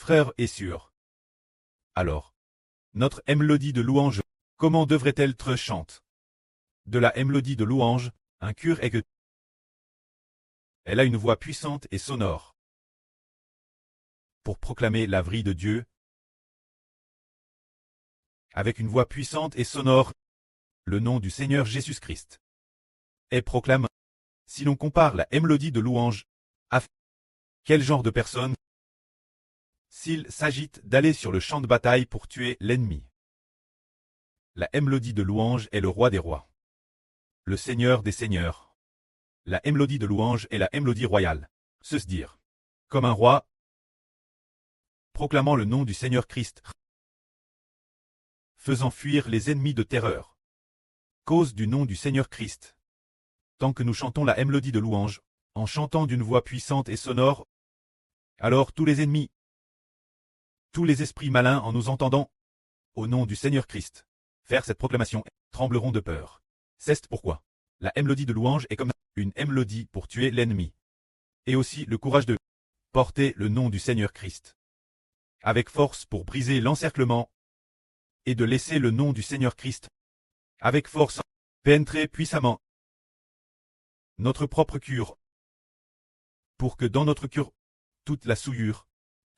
frère est sûr. Alors, notre mélodie de louange, comment devrait-elle être chante? De la mélodie de louange, un cure est que elle a une voix puissante et sonore pour proclamer la vraie de Dieu. Avec une voix puissante et sonore, le nom du Seigneur Jésus-Christ est proclamé. Si l'on compare la mélodie de louange à quel genre de personne? S'il s'agit d'aller sur le champ de bataille pour tuer l'ennemi. La mélodie de louange est le roi des rois, le Seigneur des seigneurs. La mélodie de louange est la mélodie royale, se dire, comme un roi, proclamant le nom du Seigneur Christ, faisant fuir les ennemis de terreur, cause du nom du Seigneur Christ. Tant que nous chantons la mélodie de louange, en chantant d'une voix puissante et sonore, alors tous les ennemis, tous les esprits malins en nous entendant, au nom du Seigneur Christ, faire cette proclamation, trembleront de peur. C'est pourquoi la mélodie de louange est comme une mélodie pour tuer l'ennemi. Et aussi le courage de porter le nom du Seigneur Christ. Avec force pour briser l'encerclement et de laisser le nom du Seigneur Christ, avec force, pénétrer puissamment notre propre cœur, pour que dans notre cœur, toute la souillure,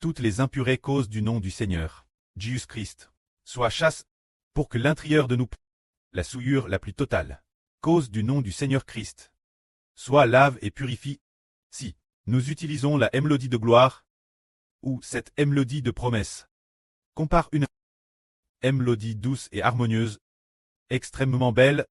toutes les impurées causes du nom du Seigneur, Jésus-Christ, soient chassées, pour que l'intérieur de nous, la souillure la plus totale, cause du nom du Seigneur Christ, soit lave et purifie. Si nous utilisons la mélodie de gloire, ou cette mélodie de promesse, compare une mélodie douce et harmonieuse, extrêmement belle,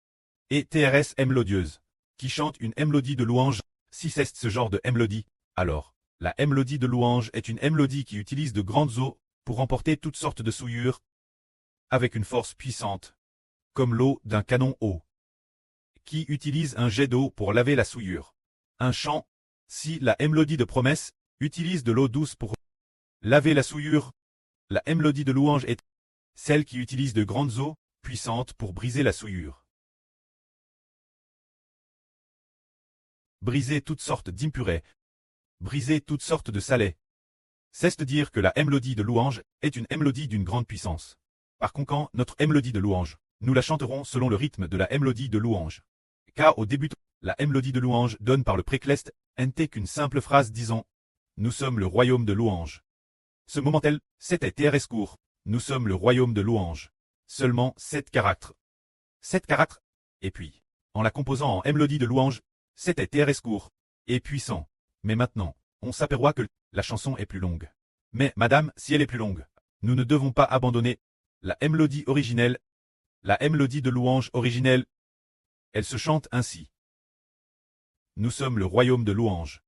et TRS mélodieuse, qui chante une mélodie de louange. Si c'est ce genre de mélodie, alors, la mélodie de louange est une mélodie qui utilise de grandes eaux pour emporter toutes sortes de souillures, avec une force puissante, comme l'eau d'un canon haut, qui utilise un jet d'eau pour laver la souillure. Un chant, si la mélodie de promesse utilise de l'eau douce pour laver la souillure, la mélodie de louange est celle qui utilise de grandes eaux puissantes pour briser la souillure. Briser toutes sortes d'impurés, briser toutes sortes de salés. C'est-à-dire que la mélodie de louange est une mélodie d'une grande puissance. Par conséquent, notre mélodie de louange, nous la chanterons selon le rythme de la mélodie de louange. Car au début, la mélodie de louange donne par le précleste, n'était qu'une simple phrase disant « Nous sommes le royaume de louange ». Ce moment tel, c'était TRS court, « Nous sommes le royaume de louange ». Seulement 7 caractères. 7 caractères. Et puis, en la composant en mélodie de louange, c'était TRS court et puissant. Mais maintenant, on s'aperçoit que la chanson est plus longue. Mais madame, si elle est plus longue, nous ne devons pas abandonner la mélodie originelle, la mélodie de louange originelle. Elle se chante ainsi. Nous sommes le royaume de louange.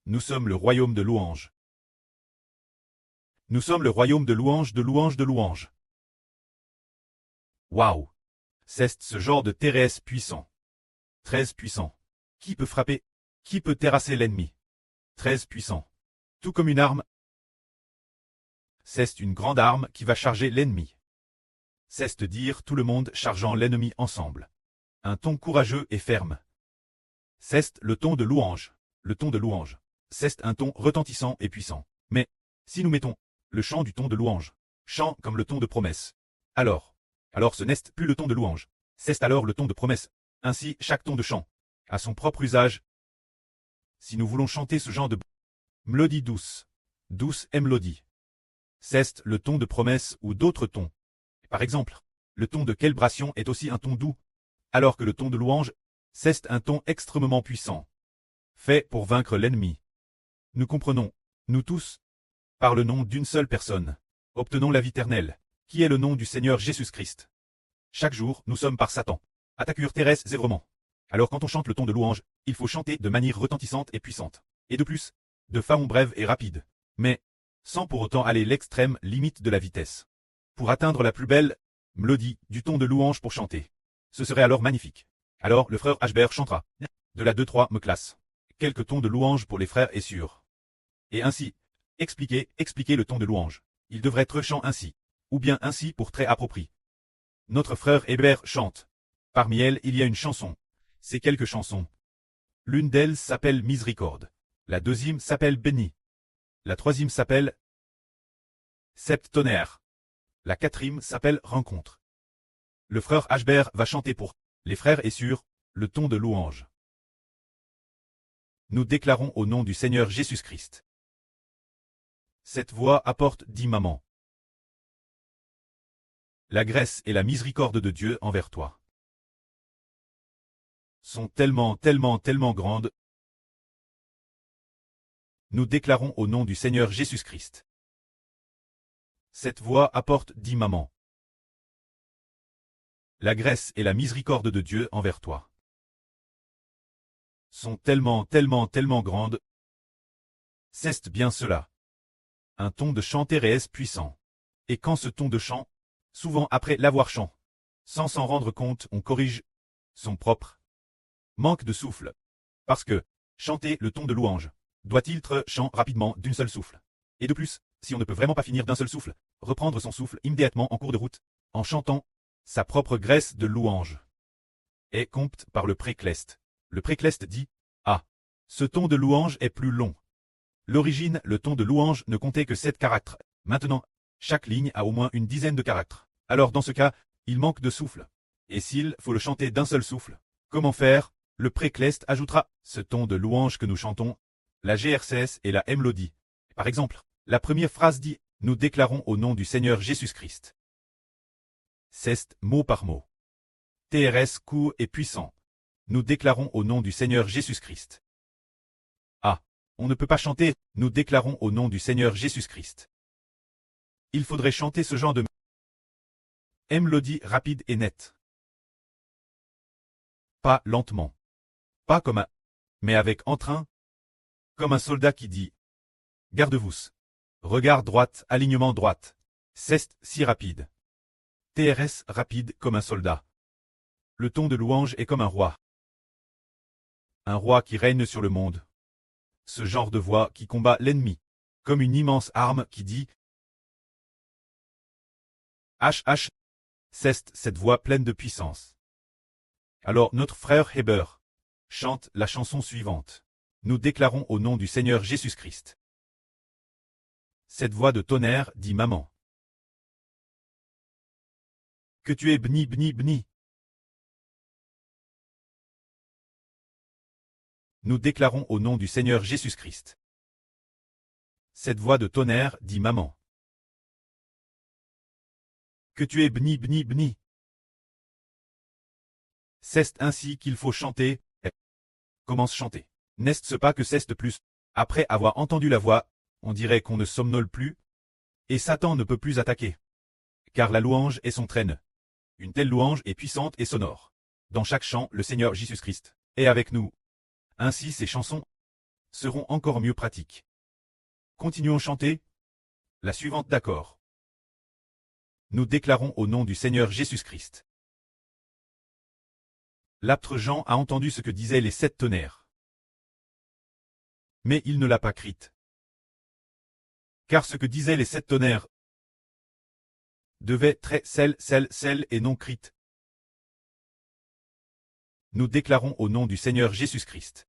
Nous sommes le royaume de louange. Nous sommes le royaume de louange, de louange, de louange. Waouh! C'est ce genre de TRS puissant. 13 puissant. Qui peut frapper? Qui peut terrasser l'ennemi? 13 puissant. Tout comme une arme. C'est une grande arme qui va charger l'ennemi. C'est-à-dire tout le monde chargeant l'ennemi ensemble. Un ton courageux et ferme. C'est le ton de louange. Le ton de louange. C'est un ton retentissant et puissant. Mais, si nous mettons le chant du ton de louange, chant comme le ton de promesse, alors ce n'est plus le ton de louange. C'est alors le ton de promesse. Ainsi, chaque ton de chant a son propre usage. Si nous voulons chanter ce genre de mélodie douce, douce mélodie, c'est le ton de promesse ou d'autres tons. Par exemple, le ton de célébration est aussi un ton doux, alors que le ton de louange, c'est un ton extrêmement puissant, fait pour vaincre l'ennemi. Nous comprenons, nous tous, par le nom d'une seule personne, obtenons la vie éternelle, qui est le nom du Seigneur Jésus-Christ. Chaque jour, nous sommes par Satan, attaquure terrestre zéroment. Alors quand on chante le ton de louange, il faut chanter de manière retentissante et puissante. Et de plus, de façon brève et rapide. Mais, sans pour autant aller l'extrême limite de la vitesse. Pour atteindre la plus belle mélodie du ton de louange pour chanter. Ce serait alors magnifique. Alors le frère Hbert chantera. De la 2-3 me classe. Quelques tons de louange pour les frères est sûr. Et ainsi, expliquer le ton de louange. Il devrait être chant ainsi. Ou bien ainsi pour très approprié. Notre frère Hébert chante. Parmi elles, il y a une chanson. C'est quelques chansons. L'une d'elles s'appelle Miséricorde. La deuxième s'appelle Béni. La troisième s'appelle septonnaire. La quatrième s'appelle rencontre. Le frère Ashbert va chanter pour les frères et sur le ton de louange. Nous déclarons au nom du Seigneur Jésus-Christ. Cette voix apporte 10 mamans. La grâce et la miséricorde de Dieu envers toi sont tellement grandes. Nous déclarons au nom du Seigneur Jésus-Christ. Cette voix apporte 10 mamans. La grâce et la miséricorde de Dieu envers toi sont tellement grandes. C'est bien cela. Un ton de chant Thérèse puissant. Et quand ce ton de chant, souvent après l'avoir chant, sans s'en rendre compte, on corrige son propre manque de souffle. Parce que, chanter le ton de louange, doit-il être chant rapidement d'une seule souffle. Et de plus, si on ne peut vraiment pas finir d'un seul souffle, reprendre son souffle immédiatement en cours de route, en chantant sa propre graisse de louange. Et compte par le précleste. Le précleste dit « Ah, ce ton de louange est plus long. » L'origine, le ton de louange ne comptait que 7 caractères. Maintenant, chaque ligne a au moins une dizaine de caractères. Alors dans ce cas, il manque de souffle. Et s'il faut le chanter d'un seul souffle, comment faire? Le précleste ajoutera ce ton de louange que nous chantons, la GRCS et la mélodie. Par exemple, la première phrase dit « Nous déclarons au nom du Seigneur Jésus-Christ ». C'est mot par mot. TRS court et puissant. Nous déclarons au nom du Seigneur Jésus-Christ. Ah, on ne peut pas chanter « Nous déclarons au nom du Seigneur Jésus-Christ ». Il faudrait chanter ce genre de mélodie rapide et nette. Pas lentement. Pas comme un, mais avec entrain. Comme un soldat qui dit « Garde-vous. Regard droite, alignement droite. C'est si rapide. » TRS rapide comme un soldat. Le ton de louange est comme un roi. Un roi qui règne sur le monde. Ce genre de voix qui combat l'ennemi. Comme une immense arme qui dit HH. C'est cette voix pleine de puissance. Alors notre frère Heber chante la chanson suivante. Nous déclarons au nom du Seigneur Jésus-Christ. Cette voix de tonnerre dit maman. Que tu es béni, béni, béni. Nous déclarons au nom du Seigneur Jésus-Christ. Cette voix de tonnerre dit maman. Que tu es béni, béni, béni. C'est ainsi qu'il faut chanter. Commence chanter. N'est-ce pas que c'est plus? Après avoir entendu la voix, on dirait qu'on ne somnole plus. Et Satan ne peut plus attaquer. Car la louange est son traîne. Une telle louange est puissante et sonore. Dans chaque chant, le Seigneur Jésus-Christ est avec nous. Ainsi ces chansons seront encore mieux pratiques. Continuons chanter. La suivante d'accord. Nous déclarons au nom du Seigneur Jésus-Christ. L'apôtre Jean a entendu ce que disaient les 7 tonnerres. Mais il ne l'a pas crite. Car ce que disaient les 7 tonnerres devait être celle et non crite. Nous déclarons au nom du Seigneur Jésus-Christ.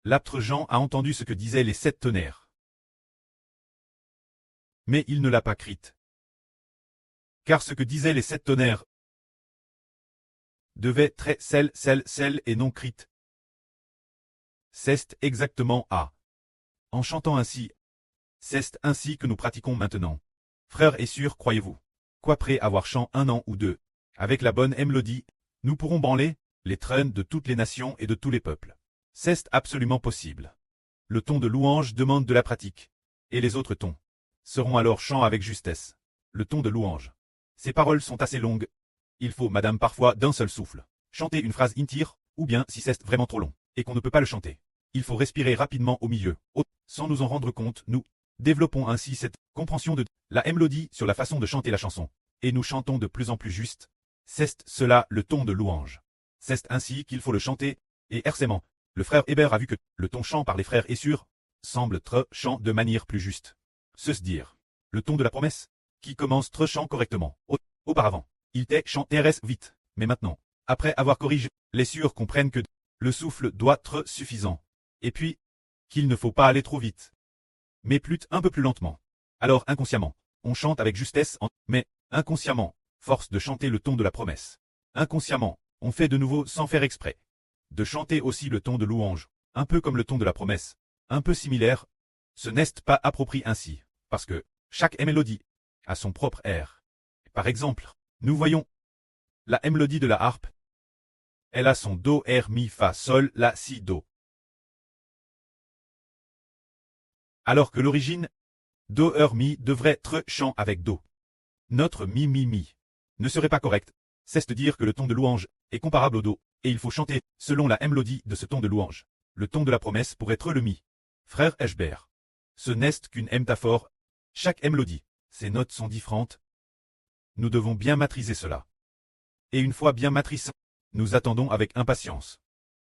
L'apôtre Jean a entendu ce que disaient les 7 tonnerres. Mais il ne l'a pas crite. Car ce que disaient les 7 tonnerres devait être celle et non crite. C'est exactement à. En chantant ainsi, c'est ainsi que nous pratiquons maintenant. Frères et sœurs, croyez-vous qu'après avoir chanté 1 an ou 2, avec la bonne mélodie, nous pourrons branler les traînes de toutes les nations et de tous les peuples. C'est absolument possible. Le ton de louange demande de la pratique. Et les autres tons seront alors chants avec justesse. Le ton de louange. Ces paroles sont assez longues. Il faut, madame, parfois d'un seul souffle, chanter une phrase intire, ou bien si c'est vraiment trop long, et qu'on ne peut pas le chanter. Il faut respirer rapidement au milieu. Sans nous en rendre compte, nous développons ainsi cette compréhension de la mélodie sur la façon de chanter la chanson. Et nous chantons de plus en plus juste. C'est cela le ton de louange. C'est ainsi qu'il faut le chanter, et hercément. Le frère Heber a vu que le ton chant par les frères et sœurs semble être chant de manière plus juste. Se dire, le ton de la promesse, qui commence très chant correctement. Auparavant, il était chanté vite, mais maintenant, après avoir corrigé, les sœurs comprennent que le souffle doit être suffisant. Et puis, qu'il ne faut pas aller trop vite, mais plutôt un peu plus lentement. Alors inconsciemment, on chante avec justesse, mais inconsciemment, force de chanter le ton de la promesse. Inconsciemment, on fait de nouveau sans faire exprès. De chanter aussi le ton de louange, un peu comme le ton de la promesse, un peu similaire, ce n'est pas approprié ainsi, parce que chaque mélodie a son propre air. Par exemple, nous voyons la mélodie de la harpe. Elle a son do, ré, mi, fa, sol, la, si, do. Alors que l'origine, do, ré, mi devrait être chant avec do. Notre mi, mi, mi ne serait pas correct. C'est de dire que le ton de louange est comparable au do, et il faut chanter selon la mélodie de ce ton de louange. Le ton de la promesse pourrait être le mi. Frère Eschbert. Ce n'est qu'une métaphore. Chaque mélodie, ses notes sont différentes. Nous devons bien maîtriser cela. Et une fois bien maîtrisé, nous attendons avec impatience.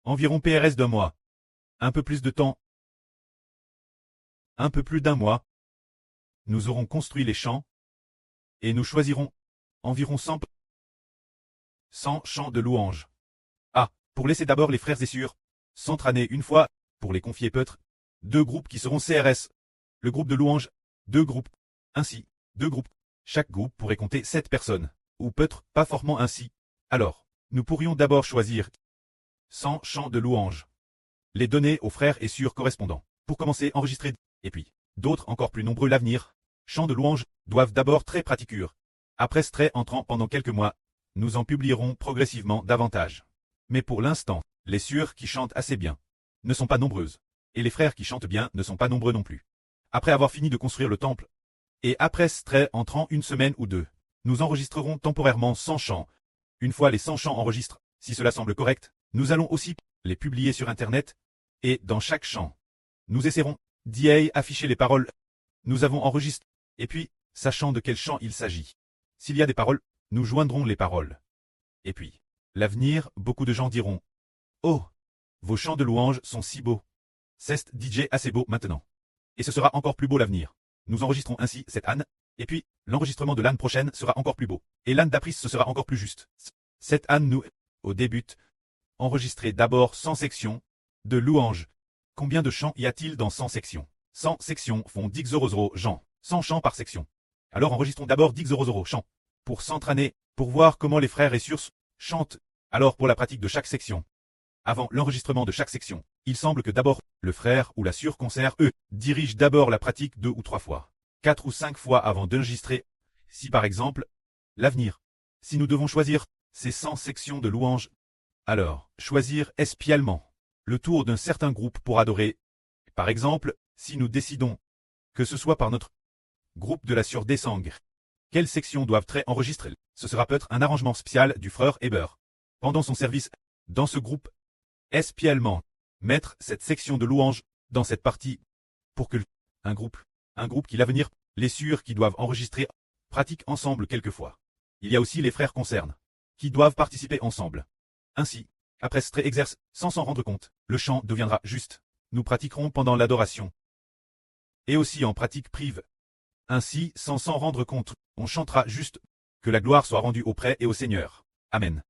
Environ PRS d'un mois. Un peu plus de temps. Un peu plus d'un mois. Nous aurons construit les chants. Et nous choisirons environ 100 chants de louange. Ah, pour laisser d'abord les frères et sœurs s'entraîner une fois, pour les confier peut-être, 2 groupes qui seront CRS. Le groupe de louange, 2 groupes. Ainsi, 2 groupes. Chaque groupe pourrait compter 7 personnes. Ou peut-être pas forcément ainsi. Alors, nous pourrions d'abord choisir 100 chants de louange. Les donner aux frères et sœurs correspondants. Pour commencer, enregistrer. Et puis, d'autres encore plus nombreux l'avenir. Chants de louange doivent d'abord très pratiquer. Après ce trait entrant pendant quelques mois, nous en publierons progressivement davantage. Mais pour l'instant, les sœurs qui chantent assez bien ne sont pas nombreuses. Et les frères qui chantent bien ne sont pas nombreux non plus. Après avoir fini de construire le temple, et après ce trait entrant une semaine ou 2, nous enregistrerons temporairement 100 chants. Une fois les 100 chants enregistrés, si cela semble correct, nous allons aussi les publier sur Internet, et dans chaque chant, nous essaierons d'y afficher les paroles. Nous avons enregistré, et puis, sachant de quel chant il s'agit. S'il y a des paroles, nous joindrons les paroles. Et puis, l'avenir, beaucoup de gens diront « Oh, vos chants de louange sont si beaux. C'est DJ assez beau maintenant. » Et ce sera encore plus beau l'avenir. Nous enregistrons ainsi cette Anne, et puis, l'enregistrement de l'Anne prochaine sera encore plus beau. Et l'Anne d'après ce sera encore plus juste. Cette Anne nous, au début, enregistrer d'abord 100 sections de louanges. Combien de chants y a-t-il dans 100 sections? 100 sections font 10 chants. 100 chants par section. Alors enregistrons d'abord 10 chants. Pour s'entraîner, pour voir comment les frères et sœurs chantent. Alors pour la pratique de chaque section. Avant l'enregistrement de chaque section, il semble que d'abord, le frère ou la sœur concert, dirige d'abord la pratique 2 ou 3 fois. 4 ou 5 fois avant d'enregistrer. Si par exemple, l'avenir. Si nous devons choisir ces 100 sections de louanges, alors, choisir espialement le tour d'un certain groupe pour adorer. Par exemple, si nous décidons que ce soit par notre groupe de la sœur des sangres, quelles sections doivent être enregistrées? Ce sera peut-être un arrangement spécial du frère Heber. Pendant son service, dans ce groupe, espialement, mettre cette section de louange dans cette partie, pour que un groupe qui l'avenir, les sœurs qui doivent enregistrer, pratiquent ensemble quelquefois. Il y a aussi les frères concernés, qui doivent participer ensemble. Ainsi, après ce trait exerce, sans s'en rendre compte, le chant deviendra juste. Nous pratiquerons pendant l'adoration. Et aussi en pratique prive. Ainsi, sans s'en rendre compte, on chantera juste, que la gloire soit rendue au prêtre et au Seigneur. Amen.